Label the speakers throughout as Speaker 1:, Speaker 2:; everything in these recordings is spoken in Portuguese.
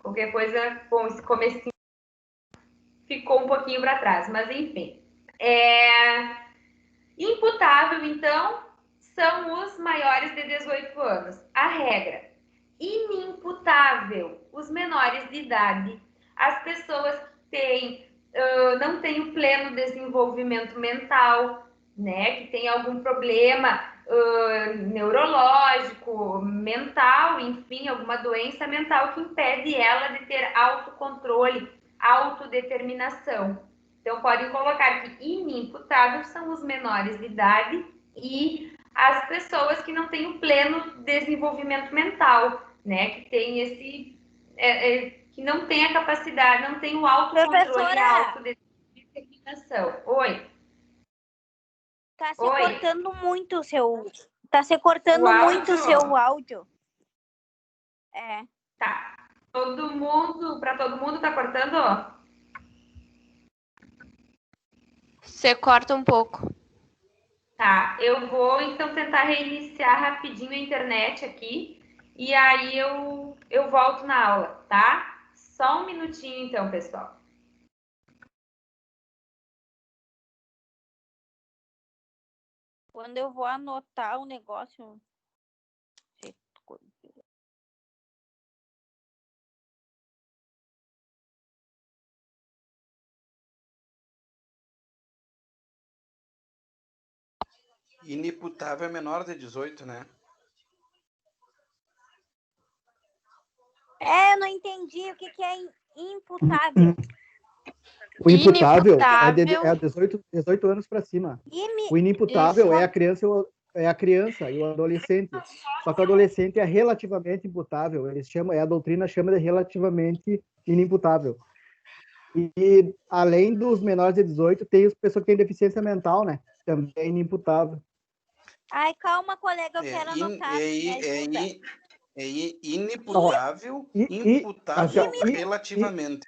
Speaker 1: Qualquer coisa, bom, esse comecinho ficou um pouquinho para trás, mas enfim. Imputável, então, são os maiores de 18 anos. A regra. Inimputável, os menores de idade. As pessoas que não têm o pleno desenvolvimento mental, né? Que tem algum problema neurológico, mental, enfim, alguma doença mental que impede ela de ter autocontrole, autodeterminação. Então, podem colocar que inimputáveis são os menores de idade e as pessoas que não têm o pleno desenvolvimento mental, né? Que tem esse... que não tem a capacidade, não tem o autocontrole e a autodeterminação. Oi?
Speaker 2: Tá se cortando muito o seu... Tá se cortando muito o seu áudio.
Speaker 1: Tá. Para todo mundo tá cortando?
Speaker 3: Você corta um pouco.
Speaker 1: Tá, eu vou então tentar reiniciar rapidinho a internet aqui e aí eu volto na aula, tá? Só um minutinho então, pessoal.
Speaker 2: Quando eu vou anotar o negócio...
Speaker 4: Inimputável é menor de 18, né?
Speaker 2: Eu não entendi o que é imputável.
Speaker 5: O imputável é 18 anos para cima. O inimputável é a criança e o adolescente. Só que o adolescente é relativamente imputável. A doutrina chama de relativamente inimputável. E além dos menores de 18, tem as pessoas que têm deficiência mental, né? Também é inimputável.
Speaker 2: Ai, calma, colega, eu quero anotar.
Speaker 4: Inimputável, imputável relativamente.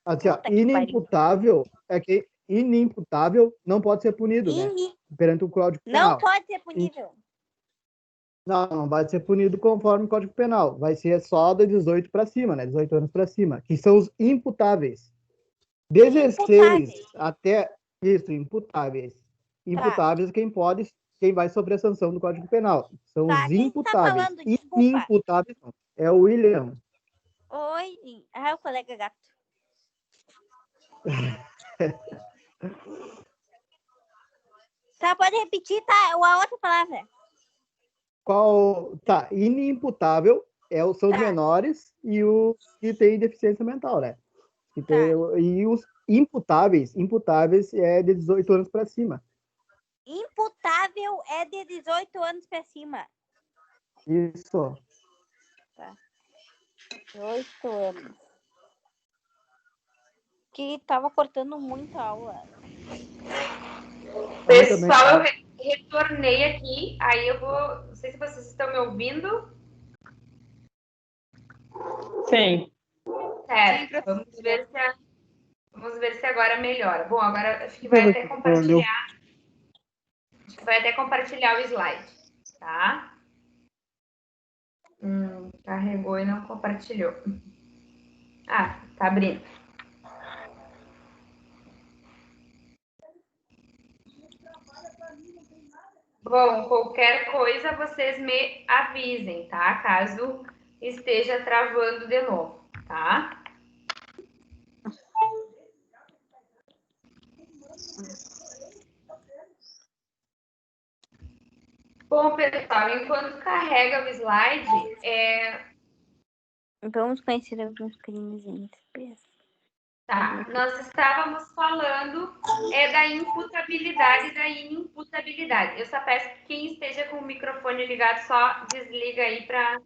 Speaker 5: Assim, inimputável é que inimputável não pode ser punido, né? Perante o Código Penal.
Speaker 2: Não pode ser punível.
Speaker 5: Não vai ser punido conforme o Código Penal. Vai ser só de 18 para cima, né? 18 anos para cima, que são os imputáveis. 16 até isso, imputáveis. Imputáveis quem vai sofrer a sanção do Código Penal. São os imputáveis. Inimputáveis não. É o William.
Speaker 2: Oi, o colega gato. Tá, pode repetir, tá? A outra palavra.
Speaker 5: Tá, inimputável são os menores e os que têm deficiência mental, né? E os imputáveis é de 18 anos para cima.
Speaker 2: Imputável é de 18 anos para cima.
Speaker 5: Isso.
Speaker 2: Tá. 18 anos. Que tava cortando muito a aula.
Speaker 1: Pessoal, eu retornei aqui, aí eu vou... Não sei se vocês estão me ouvindo.
Speaker 6: Sim.
Speaker 1: Certo, vamos ver se agora melhora. Bom, agora acho que vai até compartilhar. Acho que vai até compartilhar o slide, tá? Carregou e não compartilhou. Ah, tá abrindo. Bom, qualquer coisa vocês me avisem, tá? Caso esteja travando de novo, tá? Bom, pessoal, enquanto carrega o slide,
Speaker 2: Vamos conhecer alguns crimes entre
Speaker 1: Tá, nós estávamos falando da imputabilidade e da inimputabilidade. Eu só peço que quem esteja com o microfone ligado só desliga aí para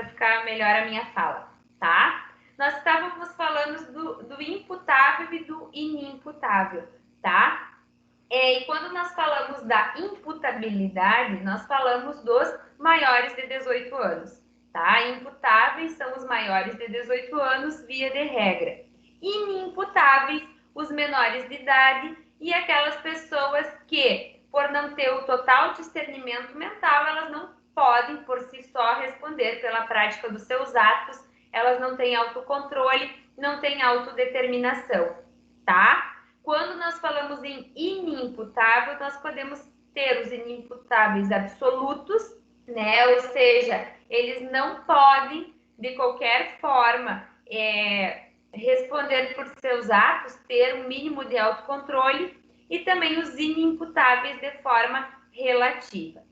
Speaker 1: ficar melhor a minha fala, tá? Nós estávamos falando do imputável e do inimputável, tá? E quando nós falamos da imputabilidade, nós falamos dos maiores de 18 anos. Tá? Imputáveis são os maiores de 18 anos, via de regra. Inimputáveis, os menores de idade e aquelas pessoas que, por não ter o total discernimento mental, elas não podem, por si só, responder pela prática dos seus atos, elas não têm autocontrole, não têm autodeterminação, tá? Quando nós falamos em inimputável, nós podemos ter os inimputáveis absolutos, né? Ou seja, eles não podem, de qualquer forma, responder por seus atos, ter um mínimo de autocontrole, e também os inimputáveis de forma relativa,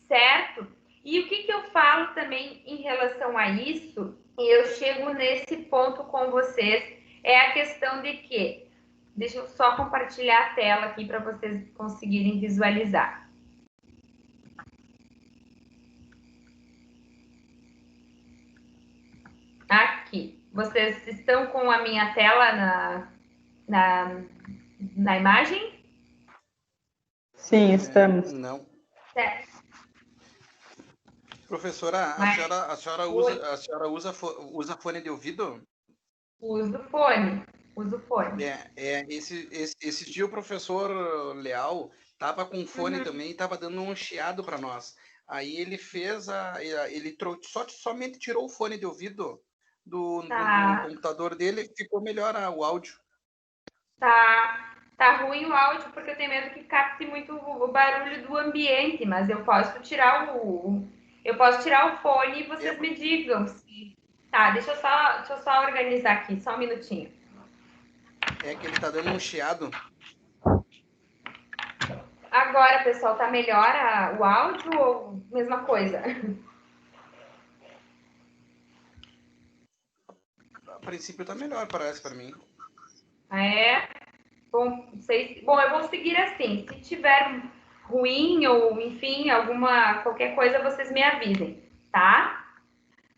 Speaker 1: certo? E o que eu falo também em relação a isso, e eu chego nesse ponto com vocês, é a questão de que, deixa eu só compartilhar a tela aqui para vocês conseguirem visualizar. Aqui, vocês estão com a minha tela na imagem?
Speaker 6: Sim, estamos.
Speaker 4: Não.
Speaker 1: Certo.
Speaker 4: Professora, a senhora usa fone de ouvido?
Speaker 1: Uso fone.
Speaker 4: Esse dia o professor Leal estava com fone também e estava dando um chiado para nós. Aí ele somente tirou o fone de ouvido do computador dele e ficou melhor o áudio.
Speaker 1: Tá ruim o áudio porque eu tenho medo que capte muito o barulho do ambiente, mas eu posso tirar o fone e vocês me digam. Tá, deixa eu só organizar aqui, só um minutinho.
Speaker 4: É que ele tá dando um chiado.
Speaker 1: Agora, pessoal, tá melhor o áudio ou mesma coisa?
Speaker 4: A princípio tá melhor, parece para mim.
Speaker 1: Bom, eu vou seguir assim. Se tiver ruim ou, enfim, qualquer coisa, vocês me avisem, tá?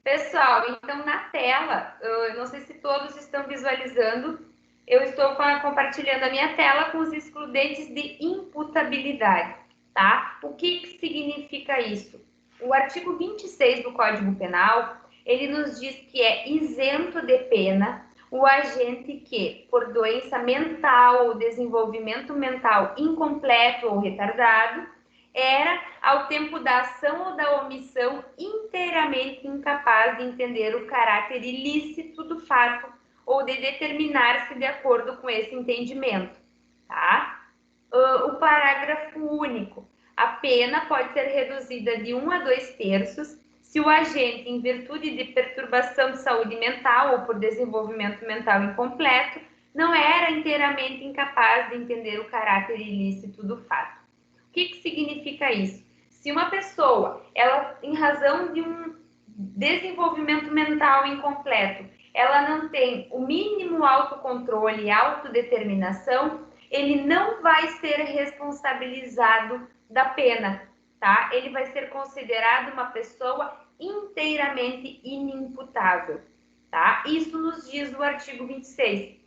Speaker 1: Pessoal, então na tela, eu não sei se todos estão visualizando, eu estou compartilhando a minha tela com os excludentes de imputabilidade, tá? O que significa isso? O artigo 26 do Código Penal, ele nos diz que é isento de pena o agente que, por doença mental ou desenvolvimento mental incompleto ou retardado, era, ao tempo da ação ou da omissão, inteiramente incapaz de entender o caráter ilícito do fato ou de determinar-se de acordo com esse entendimento, tá? O parágrafo único. A pena pode ser reduzida de 1 a 2 terços se o agente, em virtude de perturbação de saúde mental ou por desenvolvimento mental incompleto, não era inteiramente incapaz de entender o caráter ilícito do fato. O que significa isso? Se uma pessoa, ela, em razão de um desenvolvimento mental incompleto, ela não tem o mínimo autocontrole e autodeterminação, ele não vai ser responsabilizado da pena, tá? Ele vai ser considerado uma pessoa inteiramente inimputável, tá? Isso nos diz o artigo 26.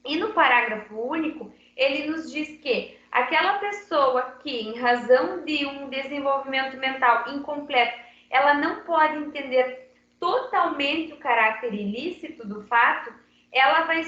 Speaker 1: E no parágrafo único, ele nos diz que aquela pessoa que, em razão de um desenvolvimento mental incompleto, ela não pode entender totalmente o caráter ilícito do fato, ela vai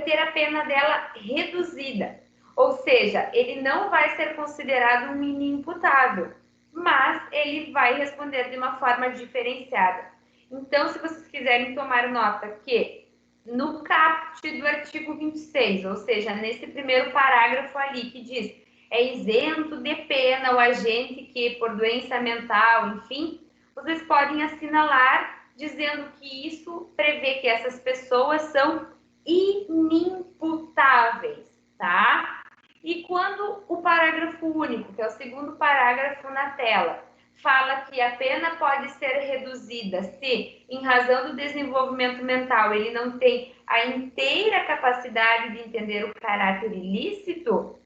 Speaker 1: ter a pena dela reduzida. Ou seja, ele não vai ser considerado um inimputável, mas ele vai responder de uma forma diferenciada. Então, se vocês quiserem tomar nota que no caput do artigo 26, ou seja, nesse primeiro parágrafo ali que diz é isento de pena o agente que, por doença mental, enfim, vocês podem assinalar dizendo que isso prevê que essas pessoas são inimputáveis, tá? E quando o parágrafo único, que é o segundo parágrafo na tela, fala que a pena pode ser reduzida se, em razão do desenvolvimento mental, ele não tem a inteira capacidade de entender o caráter ilícito,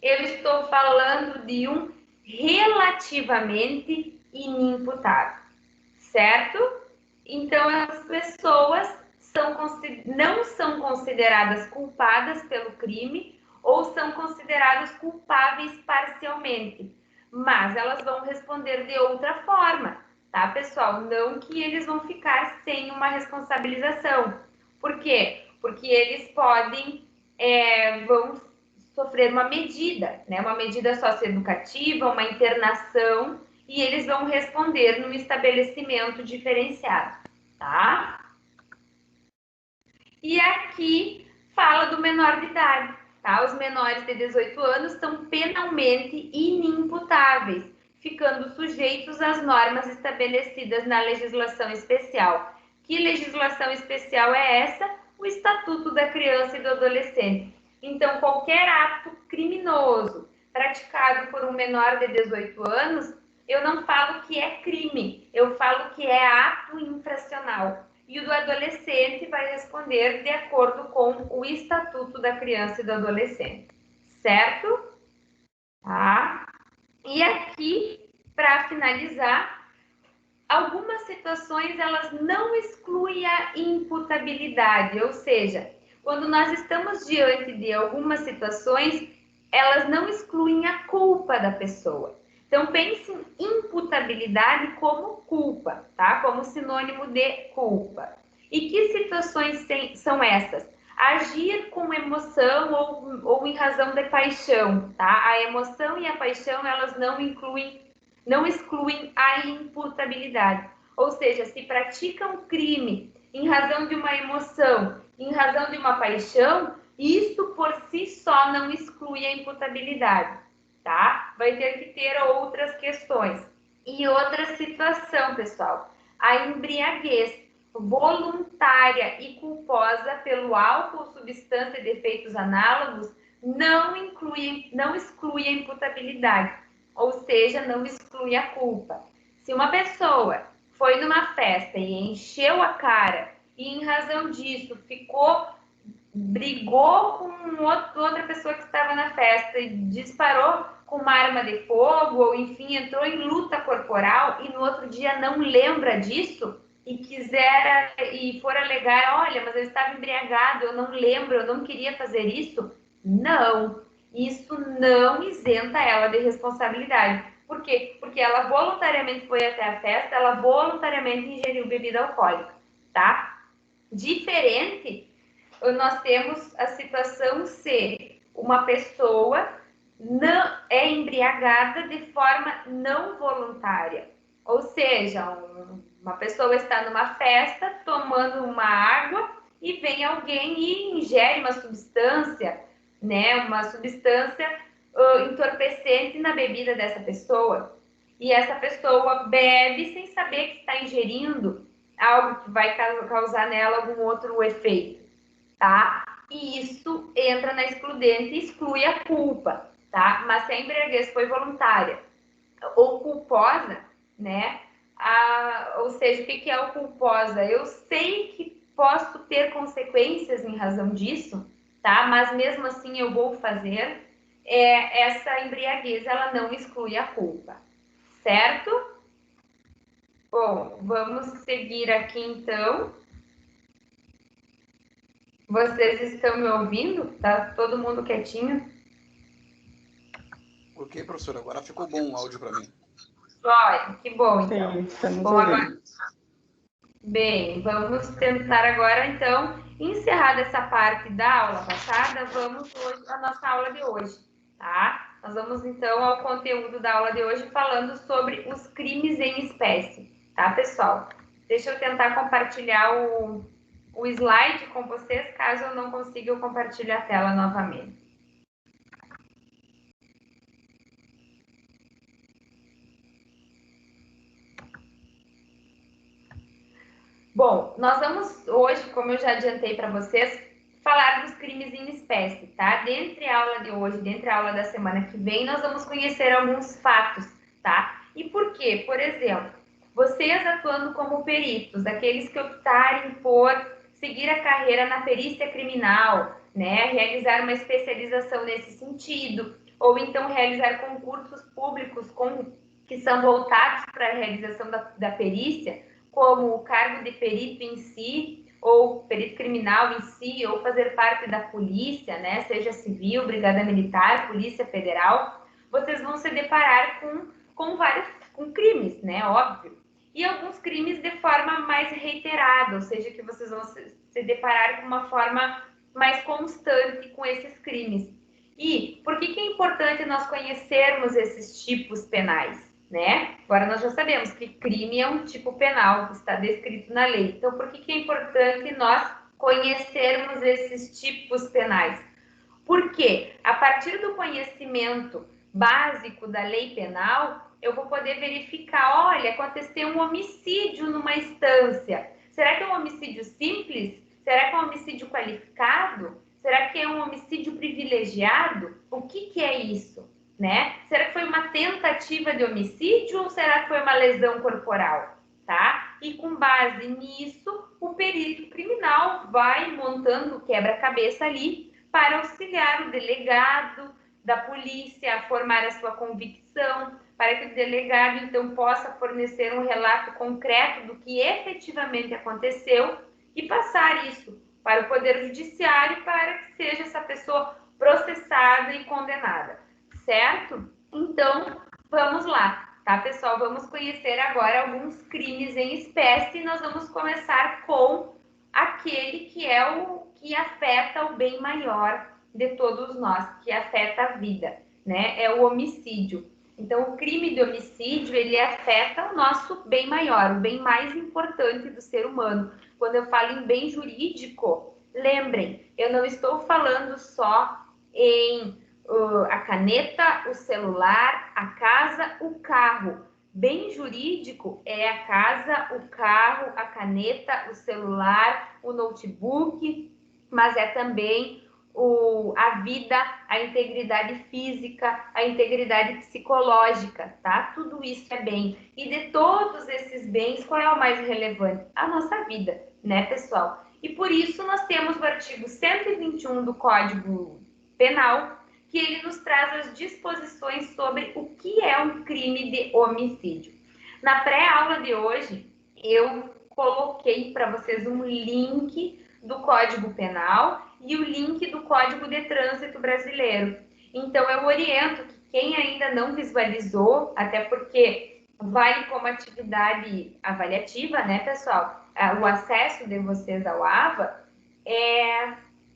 Speaker 1: eu estou falando de um relativamente inimputável, certo? Então, as pessoas não são consideradas culpadas pelo crime ou são consideradas culpáveis parcialmente, mas elas vão responder de outra forma, tá, pessoal? Não que eles vão ficar sem uma responsabilização. Por quê? Porque eles vão sofrer uma medida, né? Uma medida socioeducativa, uma internação, e eles vão responder num estabelecimento diferenciado, tá? E aqui fala do menor de idade, tá? Os menores de 18 anos estão penalmente inimputáveis, ficando sujeitos às normas estabelecidas na legislação especial. Que legislação especial é essa? O Estatuto da Criança e do Adolescente. Então, qualquer ato criminoso praticado por um menor de 18 anos, eu não falo que é crime, eu falo que é ato infracional. E o do adolescente vai responder de acordo com o Estatuto da Criança e do Adolescente. Certo? Tá? E aqui, para finalizar, algumas situações elas não excluem a imputabilidade, ou seja, quando nós estamos diante de algumas situações, elas não excluem a culpa da pessoa. Então, pense em imputabilidade como culpa, tá? Como sinônimo de culpa. E que situações são essas? Agir com emoção ou em razão de paixão, tá? A emoção e a paixão, elas não excluem a imputabilidade. Ou seja, se pratica um crime em razão de uma emoção, em razão de uma paixão, isso por si só não exclui a imputabilidade, tá? Vai ter que ter outras questões. E outra situação, pessoal, a embriaguez voluntária e culposa pelo álcool, substância e defeitos análogos não exclui a imputabilidade, ou seja, não exclui a culpa. Se uma pessoa foi numa festa e encheu a cara e em razão disso brigou com outra pessoa que estava na festa e disparou com uma arma de fogo ou enfim, entrou em luta corporal e no outro dia não lembra disso e for alegar, olha, mas eu estava embriagado, eu não lembro, eu não queria fazer isso, não, isso não isenta ela de responsabilidade. Por quê? Porque ela voluntariamente foi até a festa, ela voluntariamente ingeriu bebida alcoólica, tá? Diferente, nós temos a situação se uma pessoa não é embriagada de forma não voluntária. Ou seja, uma pessoa está numa festa tomando uma água e vem alguém e ingere uma substância, né? Uma substância entorpecente na bebida dessa pessoa. E essa pessoa bebe sem saber que está ingerindo algo que vai causar nela algum outro efeito, tá? E isso entra na excludente e exclui a culpa, tá? Mas se a embriaguez foi voluntária ou culposa, né? Ou seja, o que é o culposa? Eu sei que posso ter consequências em razão disso, tá? Mas mesmo assim eu vou fazer. Essa embriaguez, ela não exclui a culpa, certo? Bom, vamos seguir aqui então. Vocês estão me ouvindo? Tá todo mundo quietinho?
Speaker 4: Ok, professora, agora ficou bom o áudio para mim.
Speaker 1: Olha, que bom, então.
Speaker 6: Sim, estamos
Speaker 1: Bom,
Speaker 6: ouvindo.
Speaker 1: agora... Bem, vamos tentar agora, então, encerrar essa parte da aula passada, vamos hoje à nossa aula de hoje, tá? Nós vamos, então, ao conteúdo da aula de hoje, falando sobre os crimes em espécie, tá, pessoal? Deixa eu tentar compartilhar o slide com vocês, caso eu não consiga, eu compartilho a tela novamente. Bom, nós vamos hoje, como eu já adiantei para vocês, falar dos crimes em espécie, tá? Dentre a aula de hoje, dentre a aula da semana que vem, nós vamos conhecer alguns fatos, tá? E por quê? Por exemplo, vocês atuando como peritos, aqueles que optarem por seguir a carreira na perícia criminal, né? Realizar uma especialização nesse sentido, ou então realizar concursos públicos que são voltados para a realização da perícia, como o cargo de perito em si, ou perito criminal em si, ou fazer parte da polícia, né? Seja civil, brigada militar, polícia federal, vocês vão se deparar com crimes, né? Óbvio. E alguns crimes de forma mais reiterada, ou seja, que vocês vão se deparar com uma forma mais constante com esses crimes. E por que é importante nós conhecermos esses tipos penais? né? Agora nós já sabemos que crime é um tipo penal que está descrito na lei. Então, por que é importante nós conhecermos esses tipos penais? Porque a partir do conhecimento básico da lei penal, eu vou poder verificar, olha, aconteceu um homicídio numa instância. Será que é um homicídio simples? Será que é um homicídio qualificado? Será que é um homicídio privilegiado? O que é isso? Né? Será que foi uma tentativa de homicídio ou será que foi uma lesão corporal? Tá? E com base nisso, o perito criminal vai montando o quebra-cabeça ali para auxiliar o delegado da polícia a formar a sua convicção, para que o delegado, então, possa fornecer um relato concreto do que efetivamente aconteceu e passar isso para o Poder Judiciário para que seja essa pessoa processada e condenada, certo? Então, vamos lá, tá, pessoal? Vamos conhecer agora alguns crimes em espécie e nós vamos começar com aquele que é o que afeta o bem maior de todos nós, que afeta a vida, né? É o homicídio. Então, o crime de homicídio, ele afeta o nosso bem maior, o bem mais importante do ser humano. Quando eu falo em bem jurídico, lembrem, eu não estou falando só em a caneta, o celular, a casa, o carro. Bem jurídico é a casa, o carro, a caneta, o celular, o notebook, mas é também a vida, a integridade física, a integridade psicológica, tá? Tudo isso é bem. E de todos esses bens, qual é o mais relevante? A nossa vida, né, pessoal? E por isso nós temos o artigo 121 do Código Penal, que ele nos traz as disposições sobre o que é um crime de homicídio. Na pré-aula de hoje, eu coloquei para vocês um link do Código Penal e o link do Código de Trânsito Brasileiro. Então, eu oriento que quem ainda não visualizou, até porque vale como atividade avaliativa, né, pessoal? O acesso de vocês ao AVA,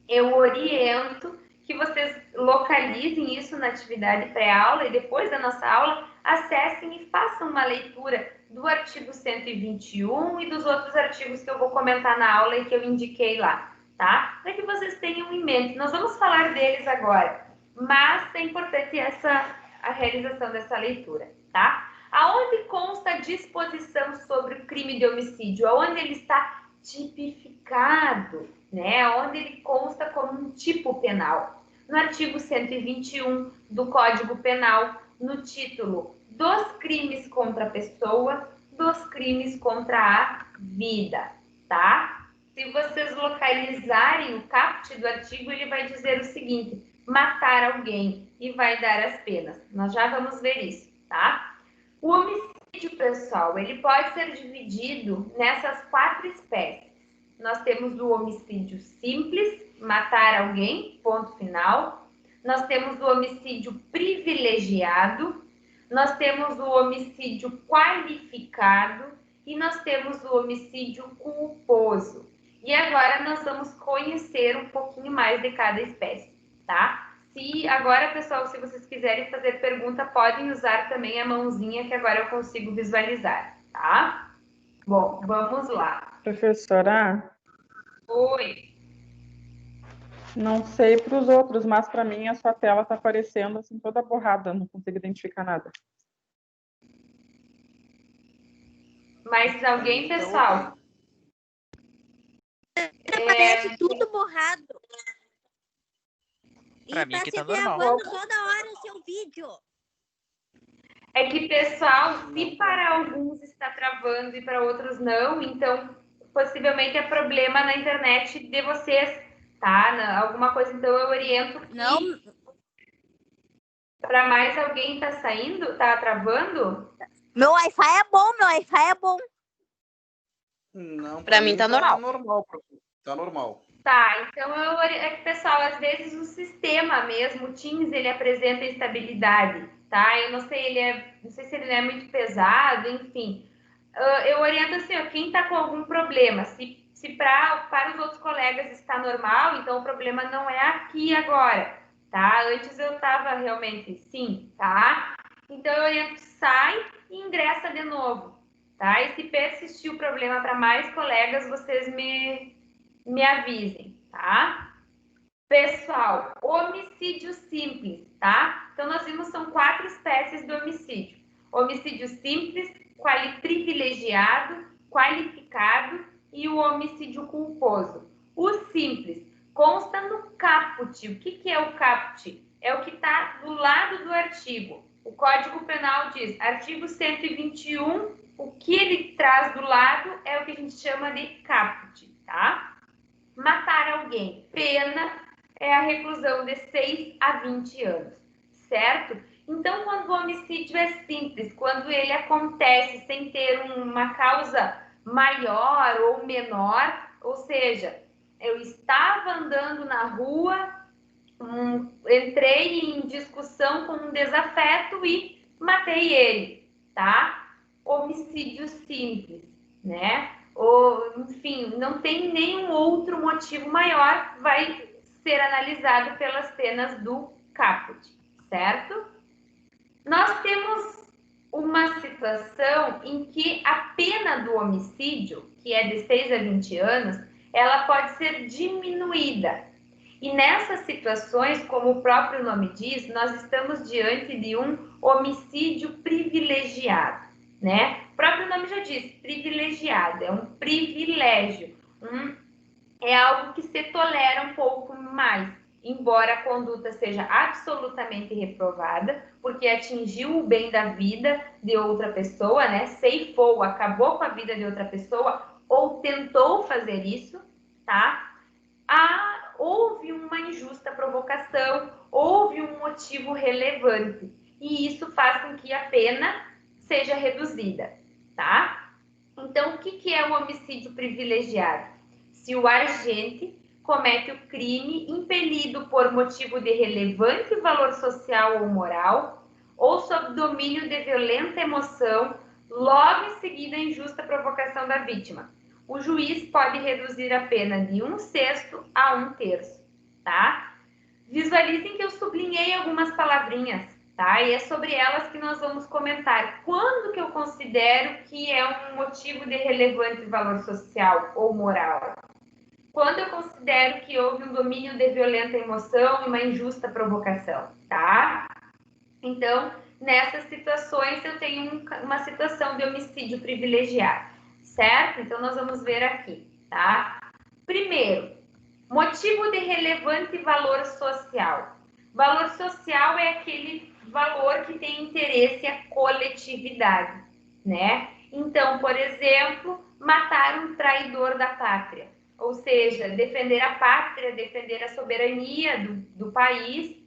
Speaker 1: eu oriento que vocês localizem isso na atividade pré-aula e depois da nossa aula, acessem e façam uma leitura do artigo 121 e dos outros artigos que eu vou comentar na aula e que eu indiquei lá, tá? Para que vocês tenham em mente. Nós vamos falar deles agora, mas é importante a realização dessa leitura, tá? Aonde consta a disposição sobre o crime de homicídio? Aonde ele está tipificado, né? Onde ele consta como um tipo penal. No artigo 121 do Código Penal, no título dos crimes contra a pessoa, dos crimes contra a vida, tá? Se vocês localizarem o caput do artigo, ele vai dizer o seguinte: matar alguém, e vai dar as penas. Nós já vamos ver isso, tá? O homicídio, pessoal, ele pode ser dividido nessas 4 espécies. Nós temos o homicídio simples, matar alguém, ponto final. Nós temos o homicídio privilegiado, nós temos o homicídio qualificado e nós temos o homicídio culposo. E agora nós vamos conhecer um pouquinho mais de cada espécie, tá? Agora, pessoal, se vocês quiserem fazer pergunta, podem usar também a mãozinha que agora eu consigo visualizar, tá? Bom, vamos lá.
Speaker 6: Professora?
Speaker 1: Oi.
Speaker 6: Não sei para os outros, mas para mim a sua tela está aparecendo assim toda borrada, não consigo identificar nada.
Speaker 1: Mas alguém, pessoal?
Speaker 2: Aparece tudo borrado.
Speaker 7: Pra mim aqui tá normal.
Speaker 2: E tá se gravando toda hora o seu vídeo.
Speaker 1: É que, pessoal, se para alguns está travando e para outros não, então possivelmente é problema na internet de vocês, tá? Alguma coisa, então eu oriento que...
Speaker 2: Não.
Speaker 1: Para mais alguém tá saindo? Tá travando?
Speaker 2: Meu Wi-Fi é bom,
Speaker 4: Não,
Speaker 3: Pra mim tá normal.
Speaker 4: Tá normal.
Speaker 1: Tá, então é que, pessoal, às vezes o sistema mesmo, o Teams, ele apresenta instabilidade, tá? Eu não sei, não sei se ele é muito pesado, enfim. Eu oriento assim, ó, quem tá com algum problema, se para os outros colegas está normal, então o problema não é aqui agora, tá? Antes eu tava realmente sim, tá? Então eu oriento, sai, e ingressa de novo, tá? E se persistir o problema para mais colegas, vocês me avisem, tá? Pessoal, homicídio simples, tá? Então, nós vimos são 4 espécies de homicídio. Homicídio simples, privilegiado, qualificado e o homicídio culposo. O simples consta no caput. O que é o caput? É o que está do lado do artigo. O Código Penal diz, artigo 121, o que ele traz do lado é o que a gente chama de caput, tá? Matar alguém, pena é a reclusão de 6 a 20 anos, certo? Então, quando o homicídio é simples, quando ele acontece sem ter uma causa maior ou menor, ou seja, eu estava andando na rua, entrei em discussão com um desafeto e matei ele, tá? Homicídio simples, né? Ou, enfim, não tem nenhum outro motivo maior, vai ser analisado pelas penas do caput, certo? Nós temos uma situação em que a pena do homicídio, que é de 6 a 20 anos, ela pode ser diminuída. E nessas situações, como o próprio nome diz, nós estamos diante de um homicídio privilegiado, né? O próprio nome já diz, privilegiado, é um privilégio, é algo que se tolera um pouco mais, embora a conduta seja absolutamente reprovada, porque atingiu o bem da vida de outra pessoa, né? Ceifou, acabou com a vida de outra pessoa, ou tentou fazer isso, tá? Houve uma injusta provocação, houve um motivo relevante, e isso faz com que a pena seja reduzida, tá? Então, o que é o homicídio privilegiado? Se o agente comete o crime impelido por motivo de relevante valor social ou moral, ou sob domínio de violenta emoção, logo em seguida a injusta provocação da vítima. O juiz pode reduzir a pena de 1/6 a 1/3, tá? Visualizem que eu sublinhei algumas palavrinhas, tá? E é sobre elas que nós vamos comentar. Quando que eu considero que é um motivo de relevante valor social ou moral? Quando eu considero que houve um domínio de violenta emoção e uma injusta provocação, tá? Então, nessas situações, eu tenho uma situação de homicídio privilegiado, certo? Então, nós vamos ver aqui, tá? Primeiro, motivo de relevante valor social. Valor social é aquele valor que tem interesse à coletividade, né? Então, por exemplo, matar um traidor da pátria, ou seja, defender a pátria, defender a soberania do país,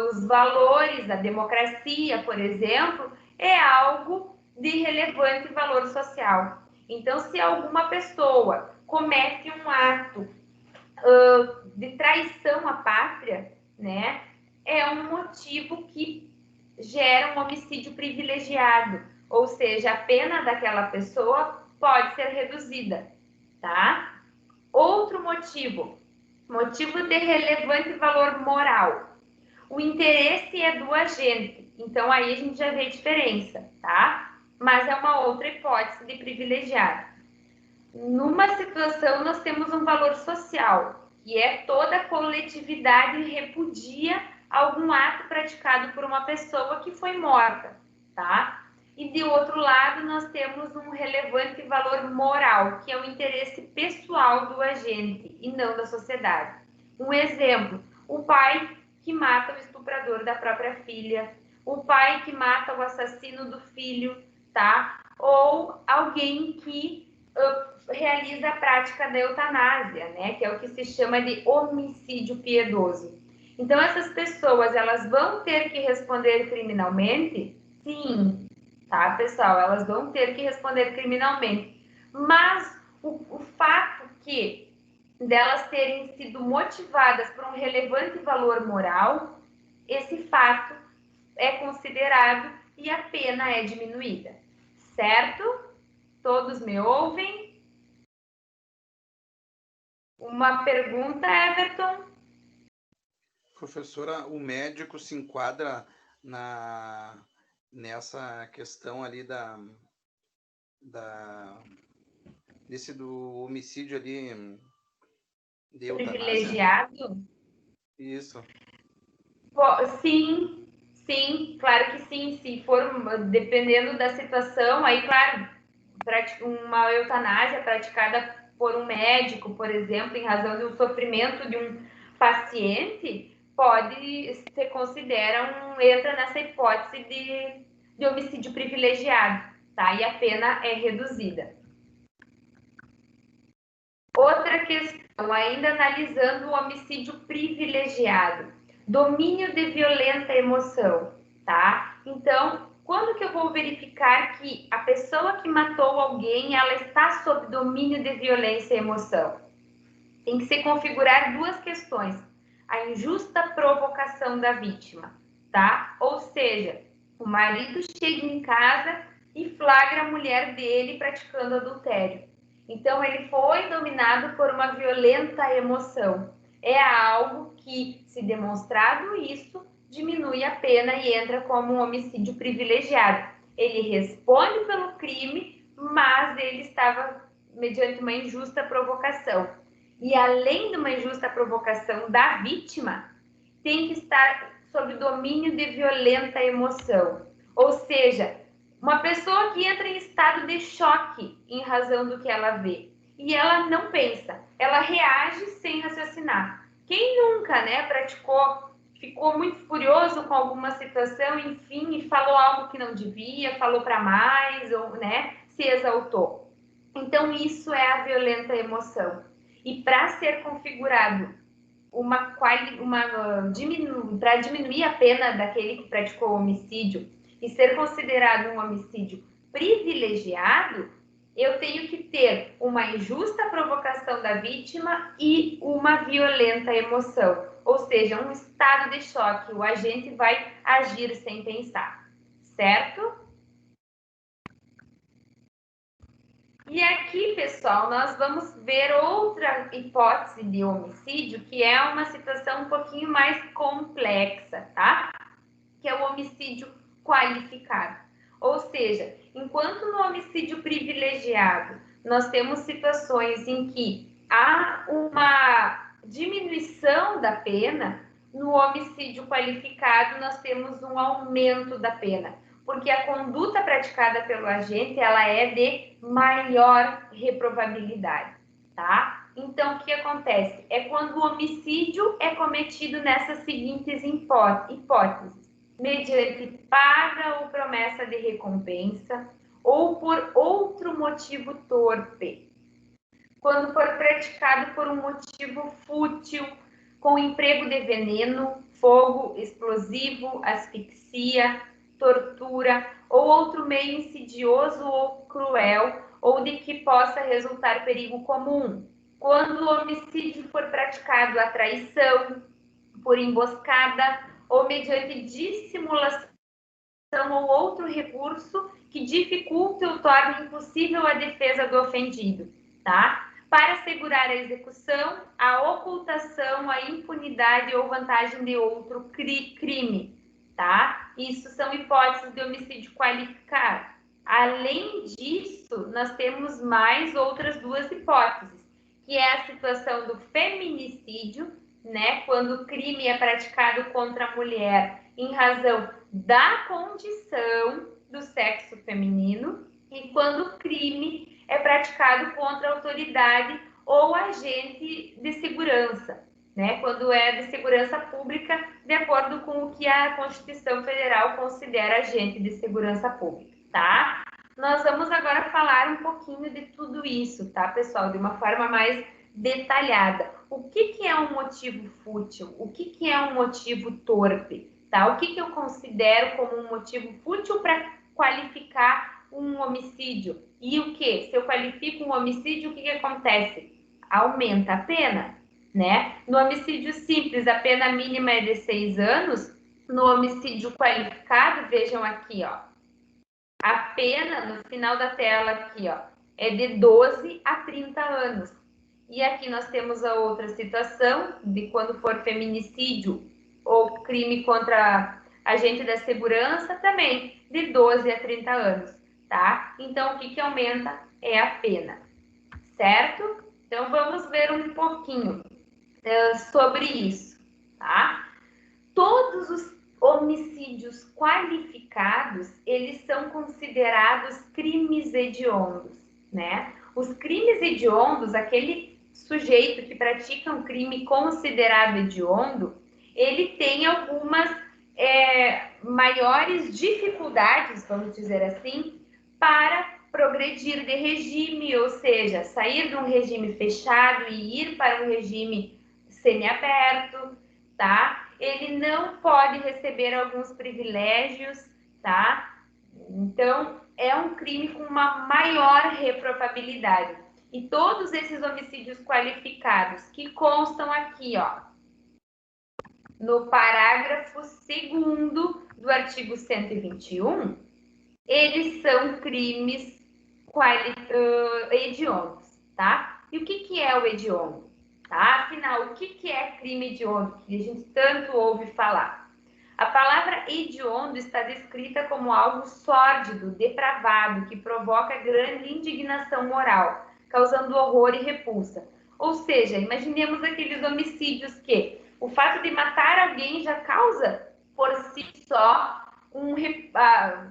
Speaker 1: os valores da democracia, por exemplo, é algo de relevante valor social. Então, se alguma pessoa comete um ato de traição à pátria, né, é um motivo que gera um homicídio privilegiado, ou seja, a pena daquela pessoa pode ser reduzida, tá? Outro motivo de relevante valor moral. O interesse é do agente, então aí a gente já vê a diferença, tá? Mas é uma outra hipótese de privilegiado. Numa situação, nós temos um valor social, que é toda a coletividade repudia algum ato praticado por uma pessoa que foi morta, tá? E de outro lado, nós temos um relevante valor moral, que é o interesse pessoal do agente e não da sociedade. Um exemplo, o pai que mata o estuprador da própria filha, o pai que mata o assassino do filho, tá? Ou alguém que realiza a prática da eutanásia, né? Que é o que se chama de homicídio piedoso. Então, essas pessoas, elas vão ter que responder criminalmente? Sim, tá, pessoal? Elas vão ter que responder criminalmente. Mas o fato que delas terem sido motivadas por um relevante valor moral, esse fato é considerado e a pena é diminuída, certo? Todos me ouvem? Uma pergunta, Everton?
Speaker 4: Professora, o médico se enquadra nessa questão ali desse do homicídio ali de eutanásia.
Speaker 1: Privilegiado?
Speaker 4: Isso.
Speaker 1: Sim, claro que sim. Se for, dependendo da situação, aí, claro, uma eutanásia praticada por um médico, por exemplo, em razão do sofrimento de um paciente, se considera entra nessa hipótese de homicídio privilegiado, tá? E a pena é reduzida. Outra questão, ainda analisando o homicídio privilegiado, domínio de violenta emoção, tá? Então, quando que eu vou verificar que a pessoa que matou alguém, ela está sob domínio de violência e emoção? Tem que se configurar duas questões. A injusta provocação da vítima, tá? Ou seja, o marido chega em casa e flagra a mulher dele praticando adultério. Então, ele foi dominado por uma violenta emoção. É algo que, se demonstrado isso, diminui a pena e entra como um homicídio privilegiado. Ele responde pelo crime, mas ele estava mediante uma injusta provocação. E além de uma injusta provocação da vítima, tem que estar sob domínio de violenta emoção. Ou seja, uma pessoa que entra em estado de choque em razão do que ela vê. E ela não pensa, ela reage sem raciocinar. Quem nunca, né, ficou muito furioso com alguma situação, enfim, e falou algo que não devia, falou para mais, ou, né, se exaltou. Então, isso é a violenta emoção. E para ser configurado para diminuir a pena daquele que praticou o homicídio e ser considerado um homicídio privilegiado, eu tenho que ter uma injusta provocação da vítima e uma violenta emoção, ou seja, um estado de choque. O agente vai agir sem pensar, certo? E aqui, pessoal, nós vamos ver outra hipótese de homicídio, que é uma situação um pouquinho mais complexa, tá? Que é o homicídio qualificado. Ou seja, enquanto no homicídio privilegiado nós temos situações em que há uma diminuição da pena, no homicídio qualificado nós temos um aumento da pena, porque a conduta praticada pelo agente, ela é de maior reprovabilidade, tá? Então, o que acontece? É quando o homicídio é cometido nessas seguintes hipóteses: mediante paga ou promessa de recompensa, ou por outro motivo torpe. Quando for praticado por um motivo fútil, com emprego de veneno, fogo, explosivo, asfixia, tortura ou outro meio insidioso ou cruel, ou de que possa resultar perigo comum. Quando o homicídio for praticado à traição, por emboscada ou mediante dissimulação ou outro recurso que dificulte ou torne impossível a defesa do ofendido, tá? Para assegurar a execução, a ocultação, a impunidade ou vantagem de outro crime, tá? Isso são hipóteses de homicídio qualificado. Além disso, nós temos mais outras duas hipóteses, que é a situação do feminicídio, né? Quando o crime é praticado contra a mulher em razão da condição do sexo feminino, e quando o crime é praticado contra a autoridade ou agente de segurança, né? Quando é de segurança pública, de acordo com o que a Constituição Federal considera agente de segurança pública, tá? Nós vamos agora falar um pouquinho de tudo isso, tá, pessoal? De uma forma mais detalhada. O que é um motivo fútil? O que é um motivo torpe? Tá? O que eu considero como um motivo fútil para qualificar um homicídio? E o que? Se eu qualifico um homicídio, o que acontece? Aumenta a pena, né? No homicídio simples, a pena mínima é de 6 anos. No homicídio qualificado, vejam aqui, ó. A pena, no final da tela aqui, ó, é de 12 a 30 anos. E aqui nós temos a outra situação de quando for feminicídio ou crime contra Agente da segurança também, de 12 a 30 anos, tá? Então, o que aumenta é a pena, certo? Então, vamos ver um pouquinho sobre isso, tá? Todos os homicídios qualificados, eles são considerados crimes hediondos, né? Os crimes hediondos, aquele sujeito que pratica um crime considerado hediondo, ele tem algumas maiores dificuldades, vamos dizer assim, para progredir de regime, ou seja, sair de um regime fechado e ir para um regime semiaberto, tá? Ele não pode receber alguns privilégios, tá? Então, é um crime com uma maior reprovabilidade. E todos esses homicídios qualificados que constam aqui, ó, no parágrafo 2º do artigo 121, eles são crimes hediondos, tá? E o que é o hediondo? Tá? Afinal, o que é crime hediondo, que a gente tanto ouve falar? A palavra hediondo está descrita como algo sórdido, depravado, que provoca grande indignação moral, causando horror e repulsa. Ou seja, imaginemos aqueles homicídios que o fato de matar alguém já causa, por si só,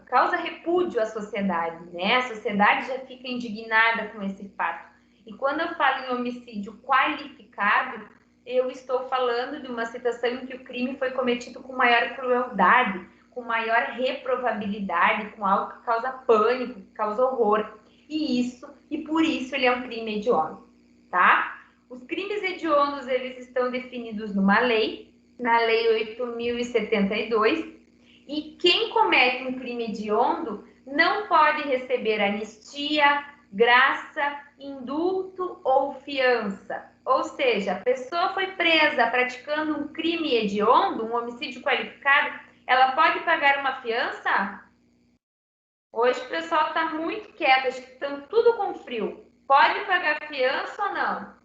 Speaker 1: causa repúdio à sociedade, né? A sociedade já fica indignada com esse fato. E quando eu falo em homicídio qualificado, eu estou falando de uma situação em que o crime foi cometido com maior crueldade, com maior reprovabilidade, com algo que causa pânico, que causa horror. E por isso ele é um crime hediondo, tá? Os crimes hediondos, eles estão definidos numa lei, na Lei 8.072, e quem comete um crime hediondo não pode receber anistia, graça, indulto ou fiança. Ou seja, a pessoa foi presa praticando um crime hediondo, um homicídio qualificado, ela pode pagar uma fiança? Hoje o pessoal está muito quieto, acho que estão tudo com frio. Pode pagar fiança ou não?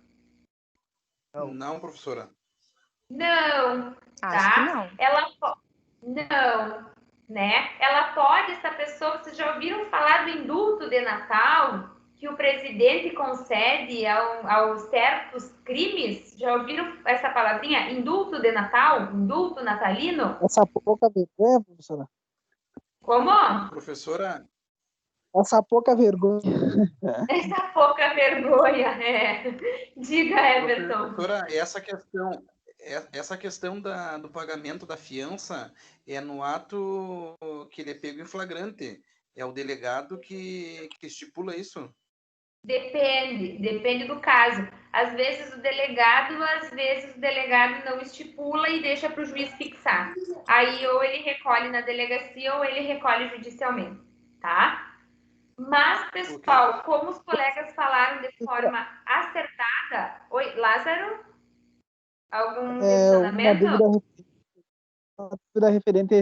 Speaker 4: Não, professora.
Speaker 1: Não, tá?
Speaker 2: Acho que não.
Speaker 1: Não, né? Ela pode, essa pessoa, vocês já ouviram falar do indulto de Natal, que o presidente concede aos certos crimes? Já ouviram essa palavrinha? Indulto de Natal? Indulto natalino?
Speaker 7: Essa pouca vergonha, professora?
Speaker 1: Como?
Speaker 4: Professora,
Speaker 7: Essa pouca vergonha.
Speaker 1: Essa pouca vergonha, Diga, Everton.
Speaker 4: professora, essa questão do pagamento da fiança é no ato que ele é pego em flagrante. É o delegado que estipula isso?
Speaker 1: Depende do caso. Às vezes o delegado não estipula e deixa para o juiz fixar. Aí ou ele recolhe na delegacia ou ele recolhe judicialmente, tá? Mas, pessoal, como os colegas falaram de forma acertada... Oi, Lázaro? Algum questionamento?
Speaker 7: Uma dúvida referente a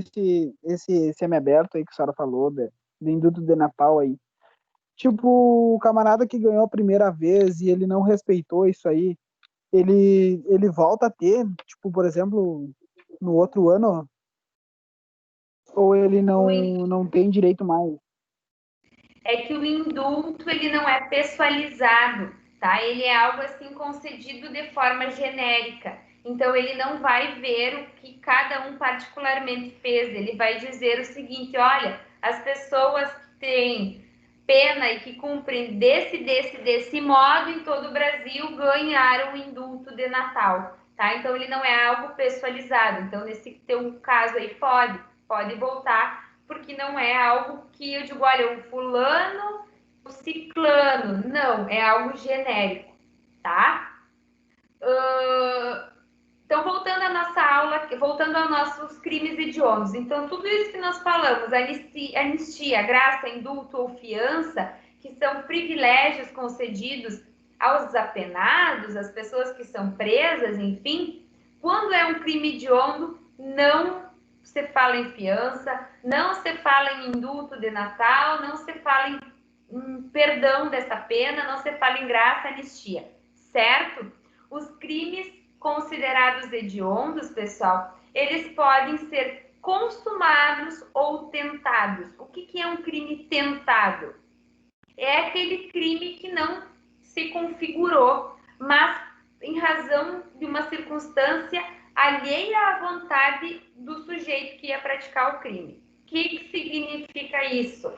Speaker 7: esse semiaberto aí que a senhora falou, do indulto de Natal aí. Tipo, o camarada que ganhou a primeira vez e ele não respeitou isso aí, ele volta a ter, tipo, por exemplo, no outro ano? Ou ele não tem direito mais?
Speaker 1: É que o indulto, ele não é pessoalizado, tá? Ele é algo assim concedido de forma genérica. Então, ele não vai ver o que cada um particularmente fez. Ele vai dizer o seguinte, olha, as pessoas que têm pena e que cumprem desse modo em todo o Brasil ganharam o indulto de Natal, tá? Então, ele não é algo pessoalizado. Então, nesse teu caso aí, pode voltar, porque não é algo que eu digo, olha, o fulano, o ciclano. Não, é algo genérico, tá? Então, voltando à nossa aula, voltando aos nossos crimes hediondos. Então, tudo isso que nós falamos, anistia, graça, indulto ou fiança, que são privilégios concedidos aos desapenados, às pessoas que são presas, enfim, quando é um crime hediondo, não se fala em fiança, não se fala em indulto de Natal, não se fala em perdão dessa pena, não se fala em graça, anistia, certo? Os crimes considerados hediondos, pessoal, eles podem ser consumados ou tentados. O que é um crime tentado? É aquele crime que não se configurou, mas em razão de uma circunstância alheia à vontade do sujeito que ia praticar o crime. O que significa isso?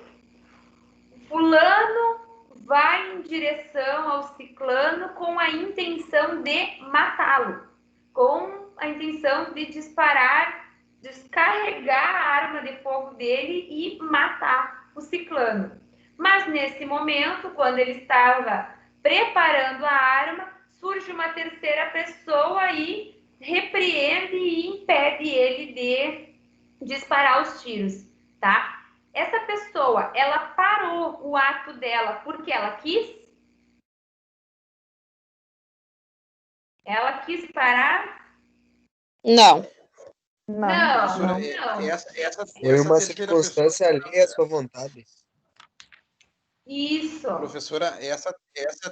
Speaker 1: Fulano vai em direção ao ciclano com a intenção de matá-lo, com a intenção de descarregar a arma de fogo dele e matar o ciclano. Mas nesse momento, quando ele estava preparando a arma, surge uma terceira pessoa e repreende e impede ele de disparar os tiros, tá? Essa pessoa, ela parou o ato dela porque ela quis? Ela quis parar?
Speaker 8: Não.
Speaker 1: Não.
Speaker 9: Foi uma circunstância alheia à sua vontade.
Speaker 1: Isso.
Speaker 4: Professora, essa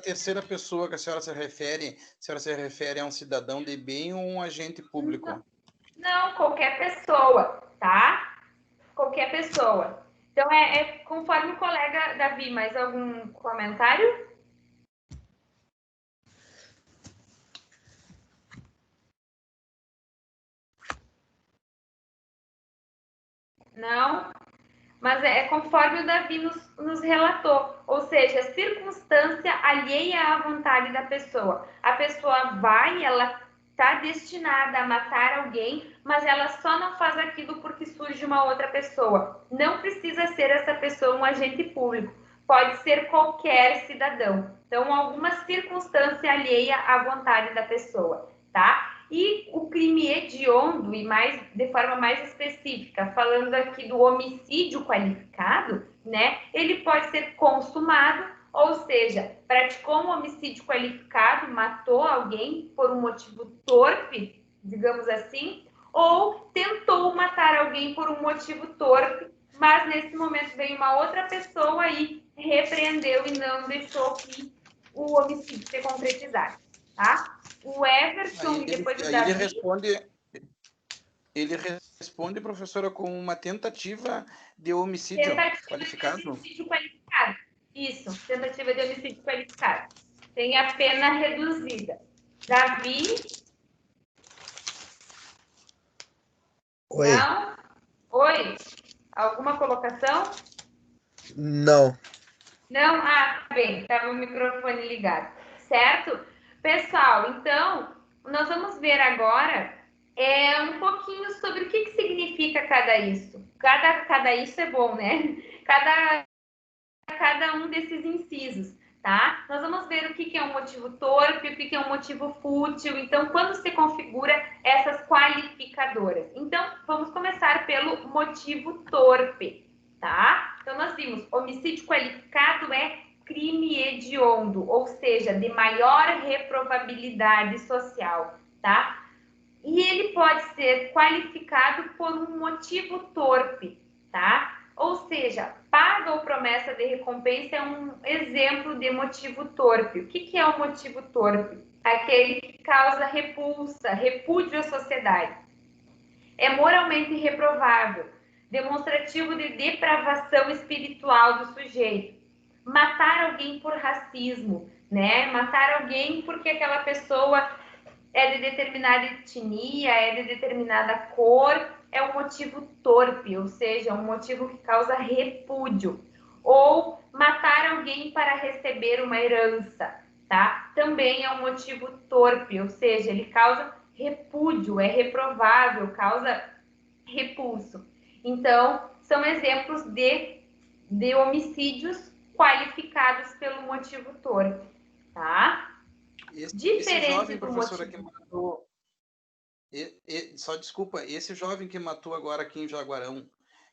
Speaker 4: terceira pessoa que a senhora se refere a um cidadão de bem ou um agente público?
Speaker 1: Não, qualquer pessoa, tá? Qualquer pessoa. Então, conforme o colega Davi, mais algum comentário? Não? Mas é conforme o Davi nos relatou. Ou seja, circunstância alheia à vontade da pessoa. A pessoa vai, ela está destinada a matar alguém, mas ela só não faz aquilo porque surge uma outra pessoa. Não precisa ser essa pessoa um agente público. Pode ser qualquer cidadão. Então, alguma circunstância alheia à vontade da pessoa, tá? E o crime hediondo, e de forma mais específica, falando aqui do homicídio qualificado, né? Ele pode ser consumado, ou seja, praticou um homicídio qualificado, matou alguém por um motivo torpe, digamos assim, ou tentou matar alguém por um motivo torpe, mas nesse momento veio uma outra pessoa e repreendeu e não deixou que o homicídio se concretizasse, tá? O Everton e depois o Davi...
Speaker 4: Ele responde, professora, com uma tentativa de homicídio qualificado.
Speaker 1: De homicídio qualificado. Isso, tentativa de homicídio qualificado. Tem a pena reduzida. Davi?
Speaker 9: Oi.
Speaker 1: Não? Oi? Alguma colocação?
Speaker 9: Não.
Speaker 1: Não? Ah, tá bem. Estava o microfone ligado. Certo? Pessoal, então, nós vamos ver agora um pouquinho sobre o que significa cada isso. Cada isso é bom, né? Cada um desses incisos, tá? Nós vamos ver o que é um motivo torpe, o que é um motivo fútil. Então, quando se configura essas qualificadoras. Então, vamos começar pelo motivo torpe, tá? Então, nós vimos, homicídio qualificado é crime hediondo, ou seja, de maior reprovabilidade social, tá? E ele pode ser qualificado por um motivo torpe, tá? Ou seja, paga ou promessa de recompensa é um exemplo de motivo torpe. O que é o motivo torpe? Aquele que causa repulsa, repúdio à sociedade. É moralmente reprovável, demonstrativo de depravação espiritual do sujeito. Matar alguém por racismo, né? Matar alguém porque aquela pessoa é de determinada etnia, é de determinada cor, é um motivo torpe, ou seja, um motivo que causa repúdio. Ou matar alguém para receber uma herança, tá? Também é um motivo torpe, ou seja, ele causa repúdio, é reprovável, causa repulso. Então, são exemplos de homicídios qualificados pelo motivo torpe, tá?
Speaker 4: Esse jovem, professora, que matou... Só desculpa, esse jovem que matou agora aqui em Jaguarão,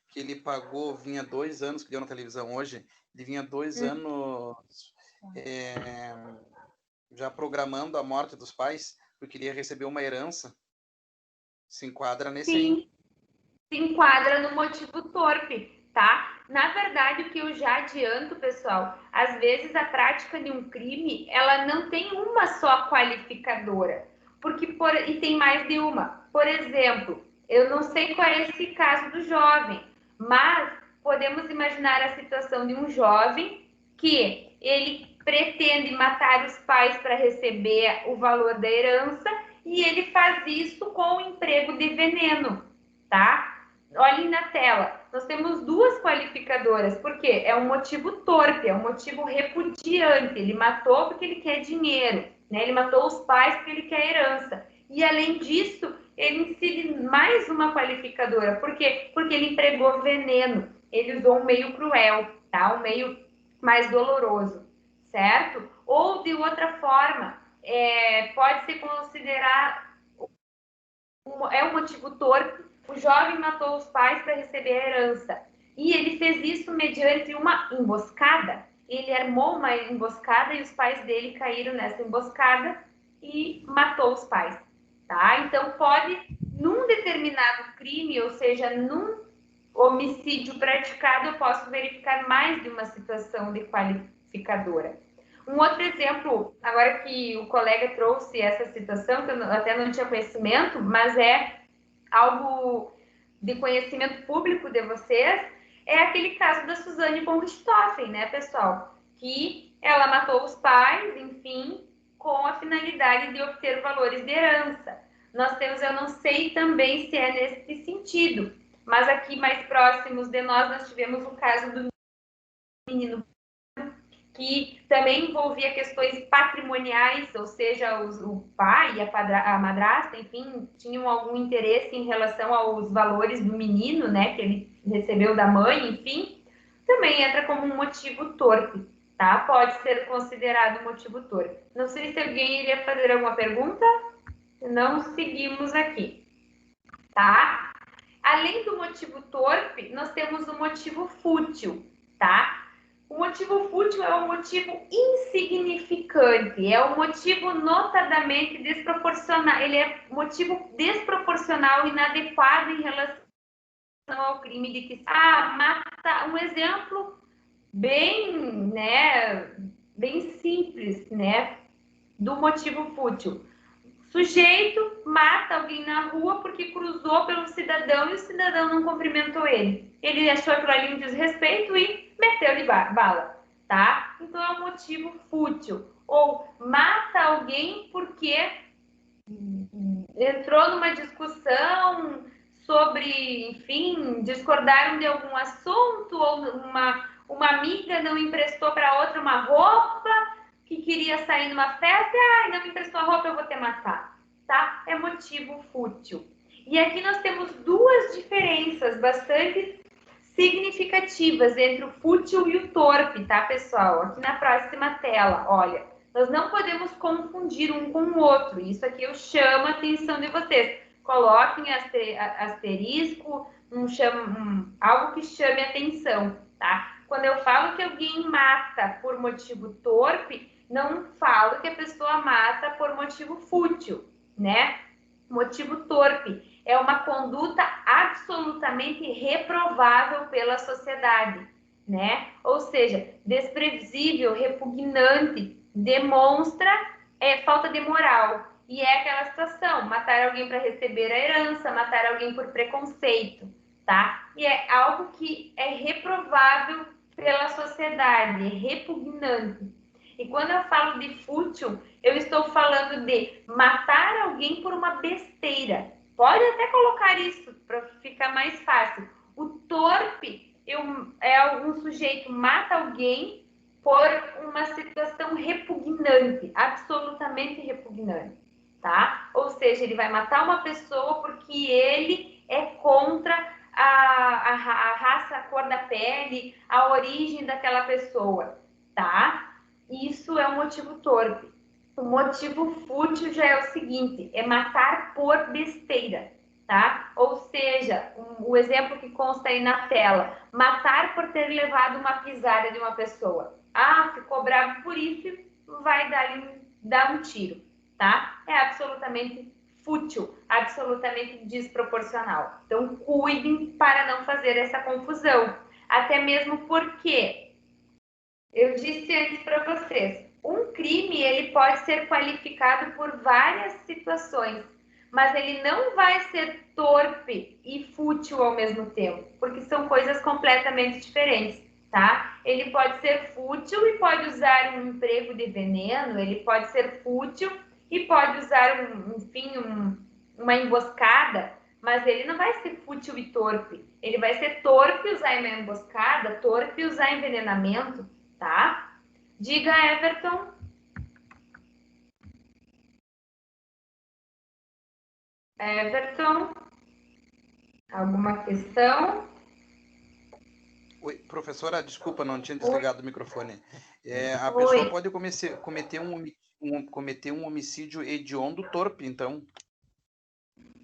Speaker 4: que ele pagou, vinha 2 anos, que deu na televisão hoje, ele vinha 2 anos já programando a morte dos pais, porque ele ia receber uma herança. Se enquadra nesse aí.
Speaker 1: Se enquadra no motivo torpe, tá? Na verdade, o que eu já adianto, pessoal, às vezes a prática de um crime, ela não tem uma só qualificadora, e tem mais de uma. Por exemplo, Eu não sei qual é esse caso do jovem, mas podemos imaginar a situação de um jovem que ele pretende matar os pais para receber o valor da herança e ele faz isso com o emprego de veneno, tá? Olhem na tela, nós temos duas qualificadoras, porque é um motivo torpe, é um motivo repudiante, ele matou porque ele quer dinheiro, né? Ele matou os pais porque ele quer herança. E além disso, ele incide mais uma qualificadora, por quê? Porque ele empregou veneno, ele usou um meio cruel, tá? Um meio mais doloroso, certo? Ou de outra forma, pode ser considerado um motivo torpe. O jovem matou os pais para receber a herança e ele fez isso mediante uma emboscada. Ele armou uma emboscada e os pais dele caíram nessa emboscada e matou os pais, tá? Então pode, num determinado crime, ou seja, num homicídio praticado, eu posso verificar mais de uma situação de qualificadora. Um outro exemplo, agora que o colega trouxe essa situação, que eu até não tinha conhecimento, mas é algo de conhecimento público de vocês, é aquele caso da Suzane von Richthofen, né, pessoal? Que ela matou os pais, enfim, com a finalidade de obter valores de herança. Nós temos, eu não sei também se é nesse sentido, mas aqui mais próximos de nós tivemos o caso do menino que também envolvia questões patrimoniais, ou seja, o pai e a madrasta, enfim, tinham algum interesse em relação aos valores do menino, né, que ele recebeu da mãe, enfim, também entra como um motivo torpe, tá? Pode ser considerado um motivo torpe. Não sei se alguém iria fazer alguma pergunta, não seguimos aqui, tá? Além do motivo torpe, nós temos o motivo fútil, tá? O motivo fútil é um motivo insignificante, é um motivo notadamente desproporcional, ele é motivo desproporcional, inadequado em relação ao crime de que mata. Um exemplo bem, né, bem simples, né, do motivo fútil. Sujeito mata alguém na rua porque cruzou pelo cidadão e o cidadão não cumprimentou ele. Ele achou aquilo ali um desrespeito e meteu-lhe bala, tá? Então é um motivo fútil. Ou mata alguém porque entrou numa discussão sobre, enfim, discordaram de algum assunto, ou uma amiga não emprestou para outra uma roupa, que queria sair numa festa, não me emprestou a roupa, eu vou te matar, tá? É motivo fútil. E aqui nós temos duas diferenças bastante significativas entre o fútil e o torpe, tá, pessoal? Aqui na próxima tela, olha, nós não podemos confundir um com o outro. Isso aqui eu chamo a atenção de vocês. Coloquem asterisco, algo que chame a atenção, tá? Quando eu falo que alguém mata por motivo torpe, não falo que a pessoa mata por motivo fútil, né? Motivo torpe é uma conduta absolutamente reprovável pela sociedade, né? Ou seja, desprevisível, repugnante, demonstra falta de moral. E é aquela situação, matar alguém para receber a herança, matar alguém por preconceito, tá? E é algo que é reprovável pela sociedade, é repugnante. E quando eu falo de fútil, eu estou falando de matar alguém por uma besteira. Pode até colocar isso para ficar mais fácil. O torpe é um sujeito mata alguém por uma situação repugnante, absolutamente repugnante, tá? Ou seja, ele vai matar uma pessoa porque ele é contra a raça, a cor da pele, a origem daquela pessoa, tá? Isso é um motivo torpe. O motivo fútil já é o seguinte, é matar por besteira, tá? Ou seja, o exemplo que consta aí na tela, matar por ter levado uma pisada de uma pessoa. Ficou bravo por isso, vai dar um tiro, tá? É absolutamente fútil, absolutamente desproporcional. Então, cuidem para não fazer essa confusão. Até mesmo porque, eu disse antes para vocês, um crime ele pode ser qualificado por várias situações, mas ele não vai ser torpe e fútil ao mesmo tempo, porque são coisas completamente diferentes, tá? Ele pode ser fútil e pode usar um emprego de veneno, ele pode ser fútil e pode usar, uma emboscada, mas ele não vai ser fútil e torpe. Ele vai ser torpe e usar uma emboscada, torpe e usar envenenamento, tá? Diga, Everton. Everton, alguma questão?
Speaker 4: Oi, professora, desculpa, não tinha desligado o microfone. A pessoa pode cometer um homicídio hediondo torpe, então?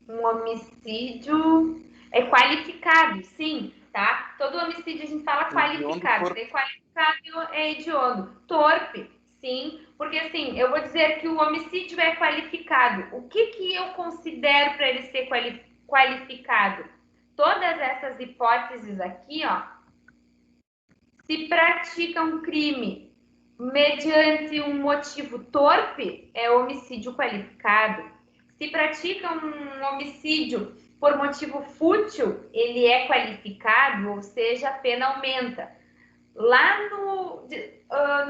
Speaker 1: Um homicídio é qualificado, sim, tá? Todo homicídio a gente fala qualificado. Qualificado é hediondo. Torpe, sim, porque assim, eu vou dizer que o homicídio é qualificado. O que eu considero para ele ser qualificado? Todas essas hipóteses aqui, ó, se pratica um crime mediante um motivo torpe, é homicídio qualificado. Se pratica um homicídio por motivo fútil, ele é qualificado, ou seja, a pena aumenta. Lá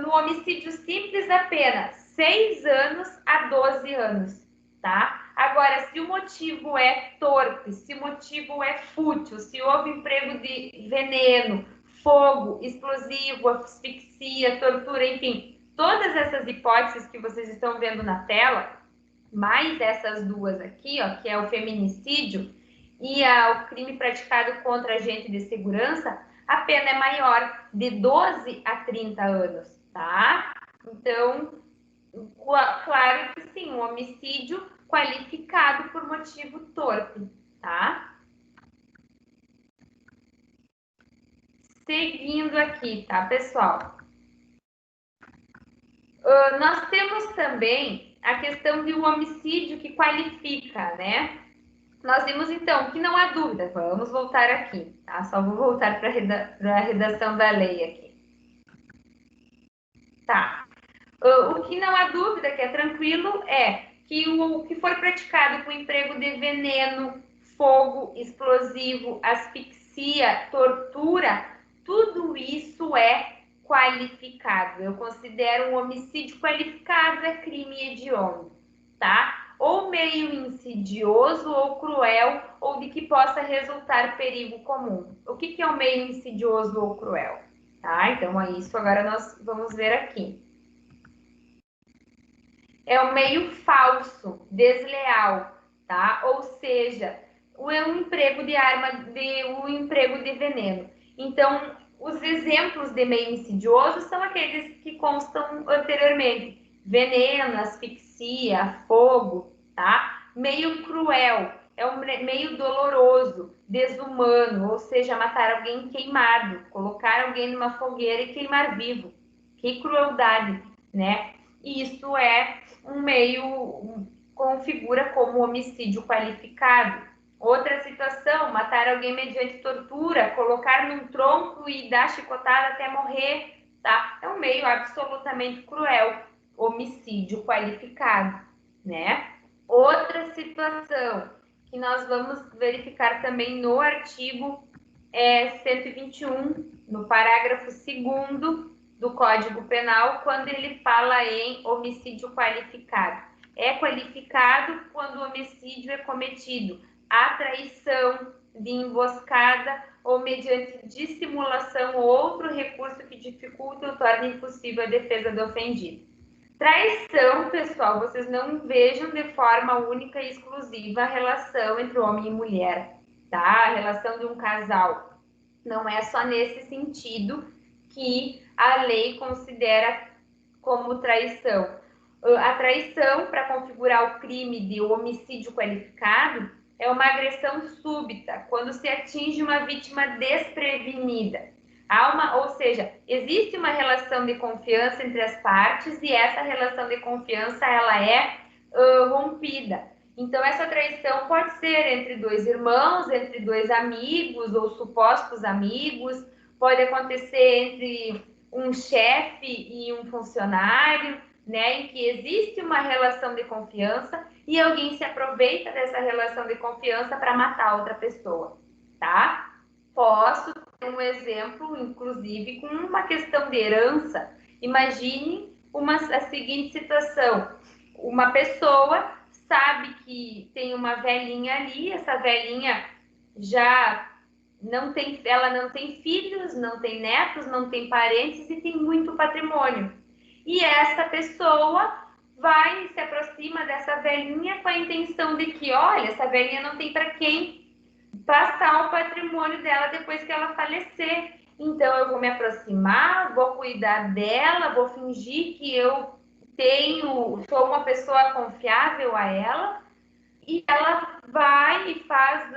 Speaker 1: no homicídio simples, a pena 6 anos a 12 anos, tá? Agora, se o motivo é torpe, se o motivo é fútil, se houve emprego de veneno, fogo, explosivo, asfixia, tortura, enfim, todas essas hipóteses que vocês estão vendo na tela, mais essas duas aqui, ó, que é o feminicídio e o crime praticado contra agente de segurança, a pena é maior, de 12 a 30 anos, tá? Então, claro que sim, um homicídio qualificado por motivo torpe, tá? Seguindo aqui, tá, pessoal? Nós temos também a questão de um homicídio que qualifica, né? Nós vimos, então, que não há dúvida. Vamos voltar aqui, tá? Só vou voltar para a redação da lei aqui. Tá. O que não há dúvida, que é tranquilo, é que o que for praticado com emprego de veneno, fogo, explosivo, asfixia, tortura, tudo isso é qualificado. Eu considero um homicídio qualificado, é crime hediondo, tá? Ou meio insidioso ou cruel, ou de que possa resultar perigo comum. O que é o meio insidioso ou cruel? Tá? Então, é isso agora nós vamos ver aqui. É o meio falso, desleal, tá? Ou seja, um emprego de arma, um emprego de veneno. Então, os exemplos de meio insidioso são aqueles que constam anteriormente. Veneno, asfixia, fogo, tá? Meio cruel, é um meio doloroso, desumano, ou seja, matar alguém queimado, colocar alguém numa fogueira e queimar vivo. Que crueldade, né? Isso é um meio, configura como homicídio qualificado. Outra situação, matar alguém mediante tortura, colocar num tronco e dar chicotada até morrer, tá? É um meio absolutamente cruel, homicídio qualificado, né? Outra situação que nós vamos verificar também no artigo 121, no parágrafo 2º do Código Penal, quando ele fala em homicídio qualificado. É qualificado quando o homicídio é cometido à traição, de emboscada ou mediante dissimulação ou outro recurso que dificulta ou torna impossível a defesa do ofendido. Traição, pessoal, vocês não vejam de forma única e exclusiva a relação entre homem e mulher, tá? A relação de um casal. Não é só nesse sentido que a lei considera como traição. A traição, para configurar o crime de homicídio qualificado, é uma agressão súbita, quando se atinge uma vítima desprevenida. Ou seja, existe uma relação de confiança entre as partes e essa relação de confiança ela é rompida. Então, essa traição pode ser entre dois irmãos, entre dois amigos ou supostos amigos, pode acontecer entre um chefe e um funcionário, né, em que existe uma relação de confiança e alguém se aproveita dessa relação de confiança para matar outra pessoa, tá? Posso ter um exemplo, inclusive, com uma questão de herança. Imagine a seguinte situação. Uma pessoa sabe que tem uma velhinha ali, essa velhinha ela não tem filhos, não tem netos, não tem parentes e tem muito patrimônio. E essa pessoa vai se aproxima dessa velhinha com a intenção de que, olha, essa velhinha não tem para quem passar o patrimônio dela depois que ela falecer. Então eu vou me aproximar, vou cuidar dela, vou fingir que eu sou uma pessoa confiável a ela, e ela vai e faz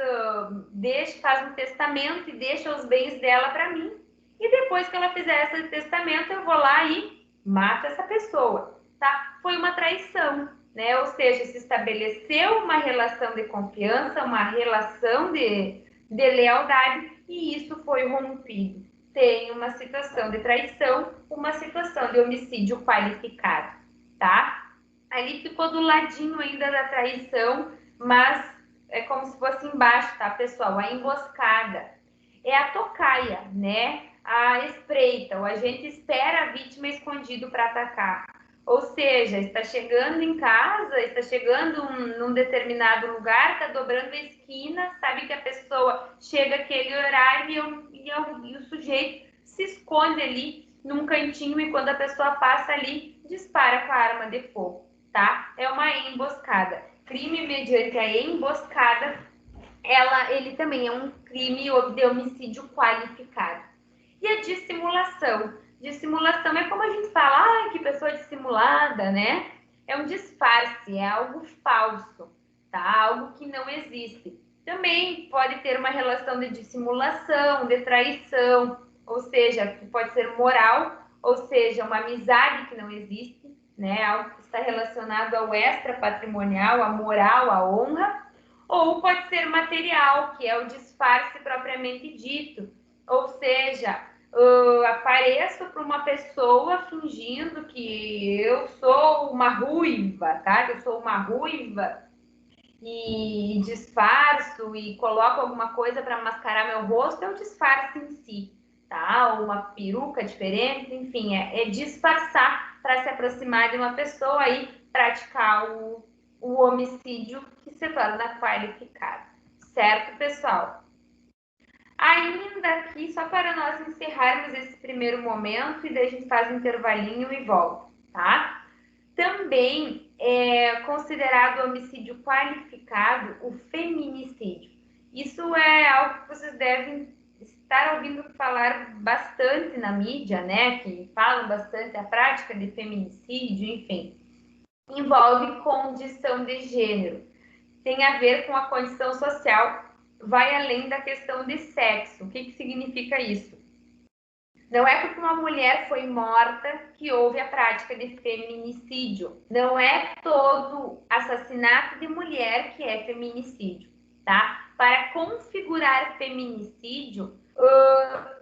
Speaker 1: um testamento e deixa os bens dela para mim. E depois que ela fizer esse testamento, eu vou lá e mato essa pessoa, tá? Foi uma traição, né? Ou seja, se estabeleceu uma relação de confiança, uma relação de lealdade, e isso foi rompido. Tem uma situação de traição, uma situação de homicídio qualificado, tá? Ali ficou do ladinho ainda da traição, mas é como se fosse embaixo, tá, pessoal? A emboscada é a tocaia, né? A espreita, o agente espera a vítima escondido para atacar. Ou seja, está chegando em casa, está chegando num determinado lugar, está dobrando a esquina, sabe que a pessoa chega aquele horário e o sujeito se esconde ali num cantinho e quando a pessoa passa ali, dispara com a arma de fogo, tá? É uma emboscada. Crime mediante a emboscada, ele também é um crime de homicídio qualificado. E a dissimulação? Dissimulação é como a gente fala, que pessoa dissimulada, né? É um disfarce, é algo falso, tá? Algo que não existe. Também pode ter uma relação de dissimulação, de traição, ou seja, pode ser moral, ou seja, uma amizade que não existe, né? Algo que está relacionado ao extra-patrimonial, à moral, à honra, ou pode ser material, que é o disfarce propriamente dito, ou seja, apareço para uma pessoa fingindo que eu sou uma ruiva, tá? Que eu sou uma ruiva e disfarço e coloco alguma coisa para mascarar meu rosto, é o disfarce em si, tá? Uma peruca diferente, enfim, é disfarçar para se aproximar de uma pessoa e praticar o homicídio que se torna qualificado. Certo, pessoal? Ainda aqui, só para nós encerrarmos esse primeiro momento, e daí a gente faz um intervalinho e volta, tá? Também é considerado homicídio qualificado o feminicídio. Isso é algo que vocês devem estar ouvindo falar bastante na mídia, né? Que falam bastante a prática de feminicídio, enfim. Envolve condição de gênero. Tem a ver com a condição social, vai além da questão de sexo. O que significa isso? Não é porque uma mulher foi morta que houve a prática de feminicídio. Não é todo assassinato de mulher que é feminicídio, tá? Para configurar feminicídio,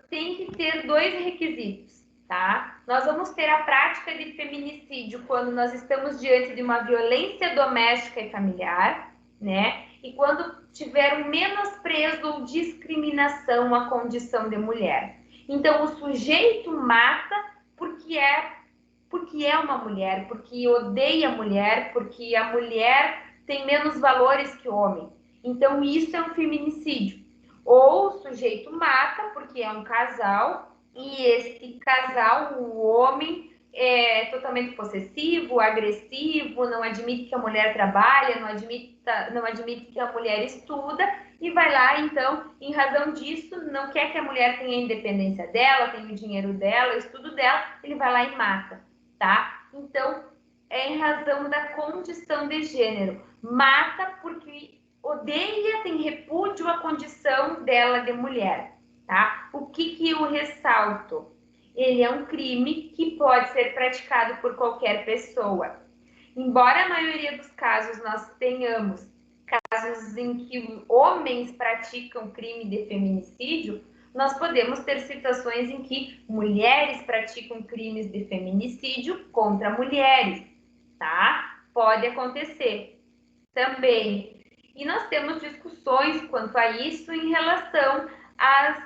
Speaker 1: tem que ter dois requisitos, tá? Nós vamos ter a prática de feminicídio quando nós estamos diante de uma violência doméstica e familiar, né? E quando tiver um menosprezo ou discriminação à condição de mulher. Então, o sujeito mata porque é uma mulher, porque odeia a mulher, porque a mulher tem menos valores que o homem. Então, isso é um feminicídio. Ou o sujeito mata porque é um casal e esse casal, o homem, é totalmente possessivo, agressivo, não admite que a mulher trabalha, não admite que a mulher estuda e vai lá, então, em razão disso, não quer que a mulher tenha a independência dela, tenha o dinheiro dela, o estudo dela, ele vai lá e mata, tá? Então, é em razão da condição de gênero. Mata porque odeia, tem repúdio à condição dela de mulher, tá? O que eu ressalto? Ele é um crime que pode ser praticado por qualquer pessoa. Embora a maioria dos casos nós tenhamos casos em que homens praticam crime de feminicídio, nós podemos ter situações em que mulheres praticam crimes de feminicídio contra mulheres, tá? Pode acontecer também. E nós temos discussões quanto a isso em relação às